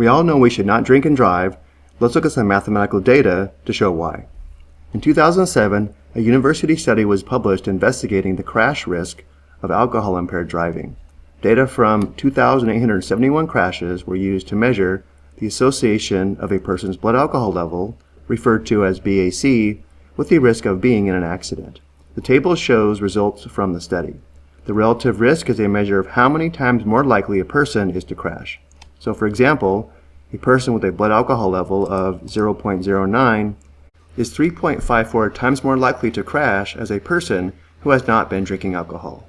We all know we should not drink and drive. Let's look at some mathematical data to show why. In 2007, a university study was published investigating the crash risk of alcohol-impaired driving. Data from 2,871 crashes were used to measure the association of a person's blood alcohol level, referred to as BAC, with the risk of being in an accident. The table shows results from the study. The relative risk is a measure of how many times more likely a person is to crash. So for example, a person with a blood alcohol level of 0.09 is 3.54 times more likely to crash as a person who has not been drinking alcohol.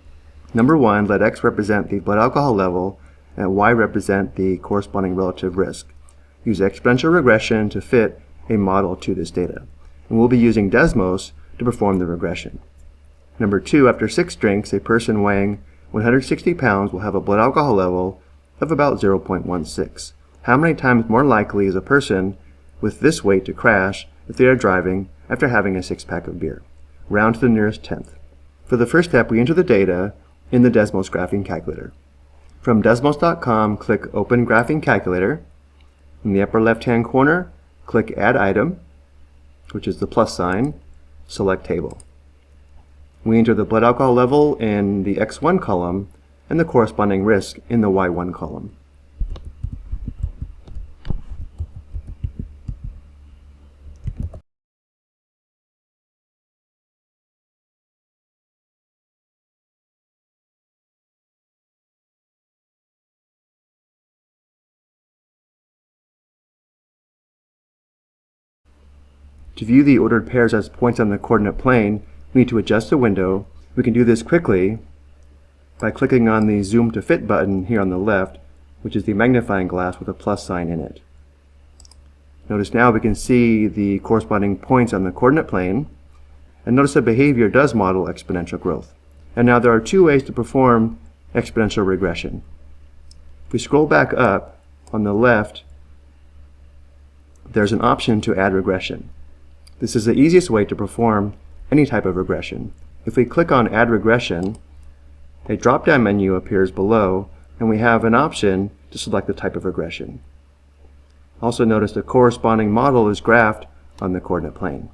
Number 1, let X represent the blood alcohol level and Y represent the corresponding relative risk. Use exponential regression to fit a model to this data. And we'll be using Desmos to perform the regression. Number 2, after 6 drinks, a person weighing 160 pounds will have a blood alcohol level of about 0.16. How many times more likely is a person with this weight to crash if they are driving after having a 6-pack of beer? Round to the nearest tenth. For the first step, we enter the data in the Desmos graphing calculator. From Desmos.com, click Open Graphing Calculator. In the upper left-hand corner, click Add Item, which is the plus sign, select Table. We enter the blood alcohol level in the X1 column and the corresponding risk in the Y1 column. To view the ordered pairs as points on the coordinate plane, we need to adjust the window. We can do this quickly by clicking on the Zoom to Fit button here on the left, which is the magnifying glass with a plus sign in it. Notice now we can see the corresponding points on the coordinate plane, and notice that behavior does model exponential growth. And now there are 2 ways to perform exponential regression. If we scroll back up, on the left, there's an option to add regression. This is the easiest way to perform any type of regression. If we click on Add Regression, a drop-down menu appears below, and we have an option to select the type of regression. Also notice the corresponding model is graphed on the coordinate plane.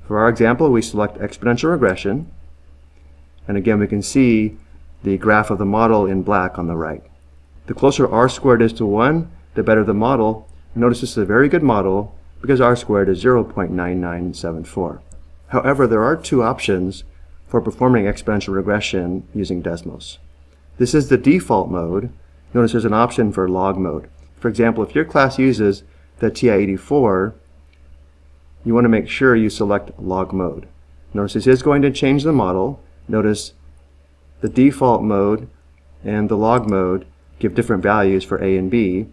For our example, we select exponential regression, and again we can see the graph of the model in black on the right. The closer r squared is to 1, the better the model. Notice this is a very good model because r squared is 0.9974. However, there are 2 options for performing exponential regression using Desmos. This is the default mode. Notice there's an option for log mode. For example, if your class uses the TI-84, you want to make sure you select log mode. Notice this is going to change the model. Notice the default mode and the log mode give different values for A and B.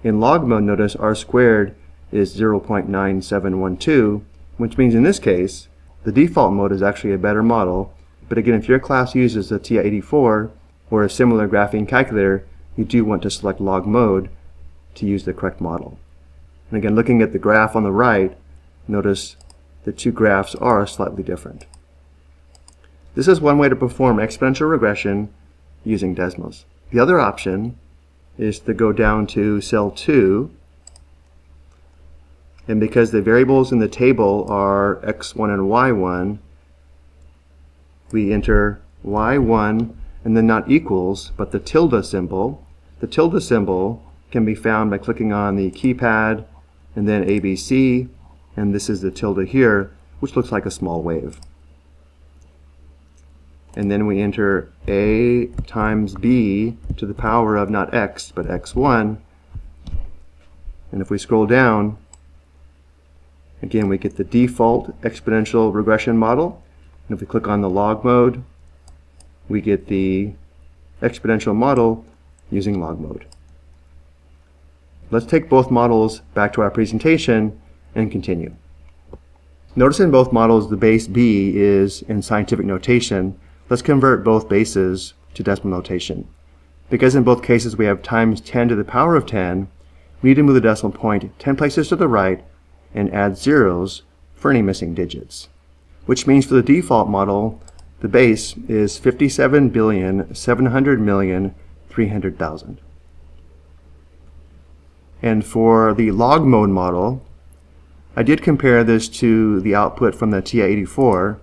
In log mode, notice r squared is 0.9712, which means in this case, the default mode is actually a better model. But again, if your class uses the TI-84 or a similar graphing calculator, you do want to select log mode to use the correct model. And again, looking at the graph on the right, notice the 2 graphs are slightly different. This is one way to perform exponential regression using Desmos. The other option is to go down to cell 2, and because the variables in the table are x1 and y1, we enter y1 and then not equals, but the tilde symbol. The tilde symbol can be found by clicking on the keypad and then ABC, and this is the tilde here, which looks like a small wave. And then we enter a times b to the power of not x, but x1. And if we scroll down, again, we get the default exponential regression model. And if we click on the log mode, we get the exponential model using log mode. Let's take both models back to our presentation and continue. Notice in both models the base b is in scientific notation. Let's convert both bases to decimal notation. Because in both cases we have times 10 to the power of 10, we need to move the decimal point 10 places to the right and add zeros for any missing digits. Which means for the default model, the base is 57,700,300,000. And for the log mode model, I did compare this to the output from the TI-84,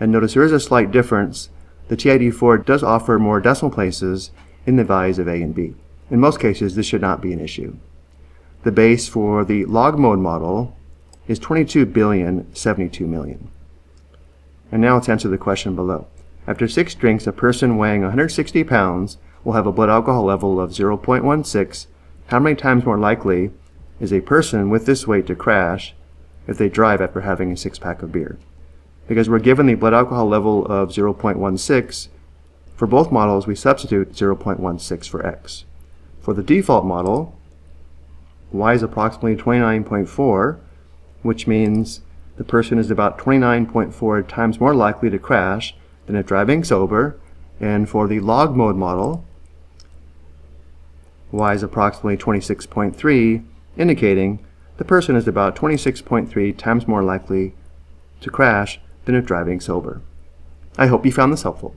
and notice there is a slight difference. The TI-84 does offer more decimal places in the values of A and B. In most cases, this should not be an issue. The base for the log mode model is 22,072,000,000. And now let's answer the question below. After 6 drinks, a person weighing 160 pounds will have a blood alcohol level of 0.16. How many times more likely is a person with this weight to crash if they drive after having a 6-pack of beer? Because we're given the blood alcohol level of 0.16, for both models we substitute 0.16 for x. For the default model, y is approximately 29.4, which means the person is about 29.4 times more likely to crash than if driving sober. And for the log mode model, y is approximately 26.3, indicating the person is about 26.3 times more likely to crash than if driving sober. I hope you found this helpful.